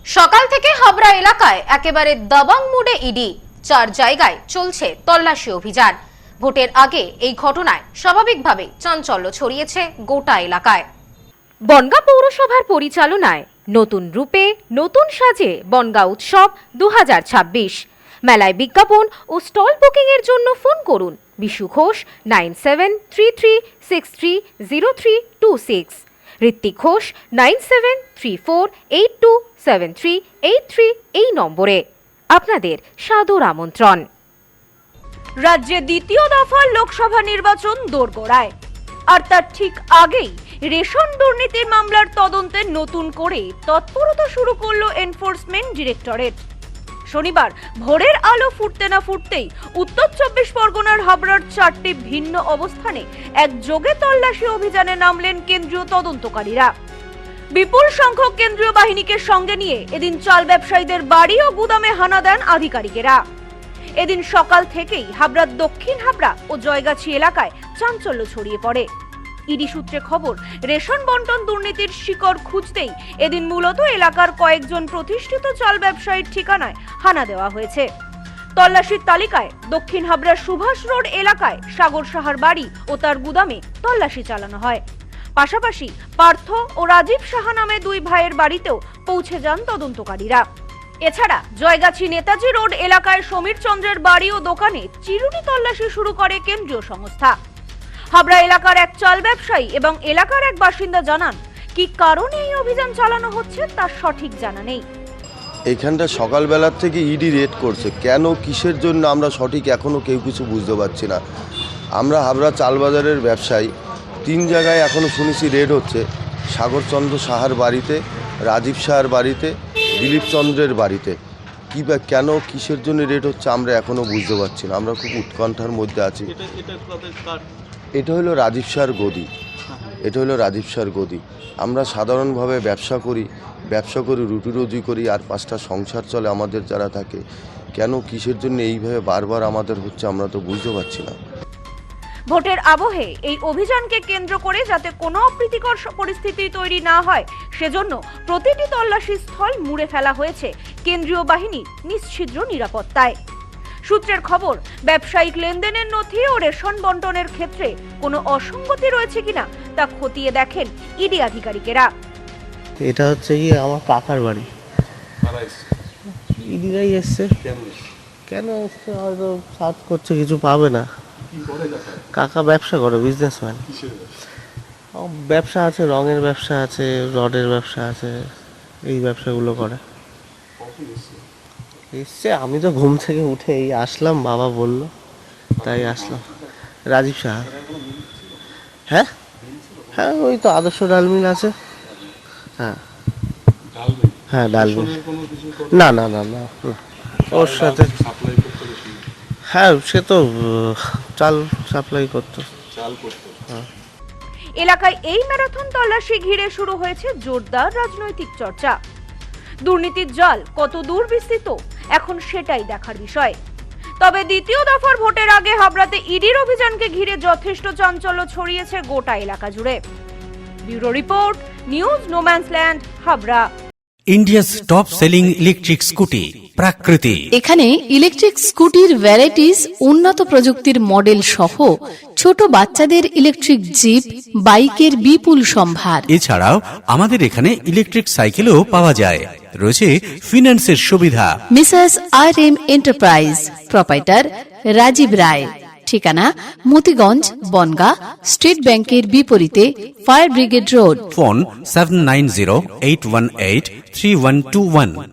সকাল থেকে হাবড়া এলাকায় একেবারে দাবাং মোডে ইডি, 4 জায়গায় চলছে তল্লাশি অভিযান। ভোটের আগে এই ঘটনায় স্বাভাবিকভাবে চাঞ্চল্য ছড়িয়েছে গোটা এলাকায়। বনগাঁ পৌরসভার পরিচালনায় নতুন রূপে নতুন সাজে বনগাঁ উৎসব 2026। মেলায় বিজ্ঞাপন ও স্টল বুকিং এর জন্য ফোন করুন বিশু ঘোষ 9733630326, ঋত্বিক ঘোষ 9734827383 এই নম্বরে। আপনাদের সাদর আমন্ত্রণ। রাজ্যে দ্বিতীয় দফার লোকসভা নির্বাচন দোরগোড়ায়, আর তার ঠিক আগেই রেশন দুর্নীতির মামলার তদন্তে নতুন করে তৎপরতা শুরু করলো এনফোর্সমেন্ট ডিরেক্টরেট। শনিবার ভোরের আলো ফুটতে না ফুটতেই উত্তর 24 পরগনার হাবড়ার 4টি ভিন্ন অবস্থানে একযোগে তল্লাশি অভিযানে নামলেন কেন্দ্রীয় তদন্তকারীরা। বিপুল সংখ্যক কেন্দ্রীয় বাহিনীকে সঙ্গে নিয়ে এদিন চাল ব্যবসায়ীদের বাড়ি ও গুদামে হানা দেন আধিকারিকেরা। এদিন সকাল থেকেই হাবড়ার দক্ষিণ হাবড়া ও জয়গাছি এলাকায় চাঞ্চল্য ছড়িয়ে পড়ে। ইডি সূত্রে খবর, রেশন বন্টন দুর্নীতির শিকড় খুঁজতেই এদিন মূলত এলাকার কয়েকজন প্রতিষ্ঠিত চাল ব্যবসায়ীর ঠিকানায় হানা দেওয়া হয়েছে। তল্লাশির তালিকায় দক্ষিণ হাবড়ার সুভাষ রোড এলাকায় সাগর সাহার বাড়ি ও তার গুদামে তল্লাশি চালানো হয়। পাশাপাশি পার্থ ও রাজীব সাহা নামে 2 ভাইয়ের বাড়িতেও পৌঁছে যান তদন্তকারীরা। এছাড়া জয়গাছি নেতাজি রোড এলাকায় সমীর চন্দ্রের বাড়ি ও দোকানে চিরুনি তল্লাশি শুরু করে কেন্দ্রীয় সংস্থা। হাবড়া এলাকার এক চাল ব্যবসায়ী এবং এলাকার এক বাসিন্দা জানান, কি কারণে এই অভিযান চালানো হচ্ছে তার সঠিক জানা নেই। এইখানটা সকালবেলার থেকে ইডি রেড করছে, কেন কিসের জন্য আমরা সঠিক এখনও কেউ কিছু বুঝতে পারছি না। আমরা হাবড়া চাল বাজারের ব্যবসায়ী, 3 জায়গায় এখনও শুনেছি রেড হচ্ছে। সাগরচন্দ্র সাহার বাড়িতে, রাজীব সাহার বাড়িতে, দিলীপ চন্দ্রের বাড়িতে। কী বা কেন কিসের জন্য রেড হচ্ছে আমরা এখনও বুঝতে পারছি না। আমরা খুব উৎকণ্ঠার মধ্যে আছি। এটা হলো রাজীব সাহার গদি, এটা হলো রাজীব সাহার গদি। আমরা সাধারণভাবে ব্যবসা করি রুটি রুজি করি, আর 5টা সংসার চলে আমাদের যারা থাকে। কেন কিসের জন্য এইভাবে বারবার আমাদের হচ্ছে আমরা তো বুঝতে পারছি না। ভোটের আবহে এই অভিযানকে কেন্দ্র করে যাতে কোনো অপ্রীতিকর পরিস্থিতি তৈরি না হয় সেজন্য প্রতিটি তল্লাশি স্থল মুড়ে ফেলা হয়েছে কেন্দ্রীয় বাহিনী নিশ্ছিদ্র নিরাপত্তায়। সূত্রের খবর, ব্যবসায়িক লেনদেনের নথি ও রেশন বন্টনের ক্ষেত্রে কোনো অসঙ্গতি রয়েছে কিনা তা খতিয়ে দেখেন ইডি আধিকারিকেরা। এটা হচ্ছে কি আমার কাকার বাড়ি, ইডিরাই এসছে। কেন এসছে? হয়তো সার্চ করছে, কিছু পাবে না। কাকা ব্যবসা করে, বিজনেসম্যান। ব্যবসা আছে, রঙের ব্যবসা আছে, রডের ব্যবসা আছে, এই ব্যবসাগুলো করে। এসছে, আমি তো ঘুম থেকে উঠে এই আসলাম, বাবা বললো তাই আসলাম। রাজীব সাহা। হ্যাঁ হ্যাঁ, ওই তো আদর্শ ডাল মিল আছে। হ্যাঁ হ্যাঁ, ডাল মিল। না না না না, ওর সাথে হ্যাঁ, সে তো চাল সাপ্লাই করতো। এলাকায় এই ম্যারাথন তল্লাশি ঘিরে শুরু হয়েছে জোরদার রাজনৈতিক চর্চা। দুর্নীতির জাল কত দূর বিস্তৃত এখন সেটাই দেখার বিষয়। তবে দ্বিতীয় দফার ভোটের আগে হাবড়াতে ইডির অভিযানকে ঘিরে যথেষ্ট চাঞ্চল্য ছড়িয়েছে গোটা এলাকা জুড়ে। Bureau report, news no man's land, Habra. India's top selling electric scooty Prakriti. এখানে ইলেকট্রিক স্কুটির ভ্যারাইটিস, উন্নত প্রযুক্তির মডেল সহ ছোট বাচ্চাদের ইলেকট্রিক জিপ, বাইকের বিপুল সম্ভার। এছাড়াও আমাদের এখানে ইলেকট্রিক সাইকেলও পাওয়া যায়। রয়েছে ফিন্যান্সের সুবিধা। Mrs RM enterprise, proprietor Rajib Roy. ঠিকানা মতিগঞ্জ, বনগাঁ, স্টেট ব্যাংকের বিপরীতে, ফায়ার ব্রিগেড রোড। ফোন 7908183121।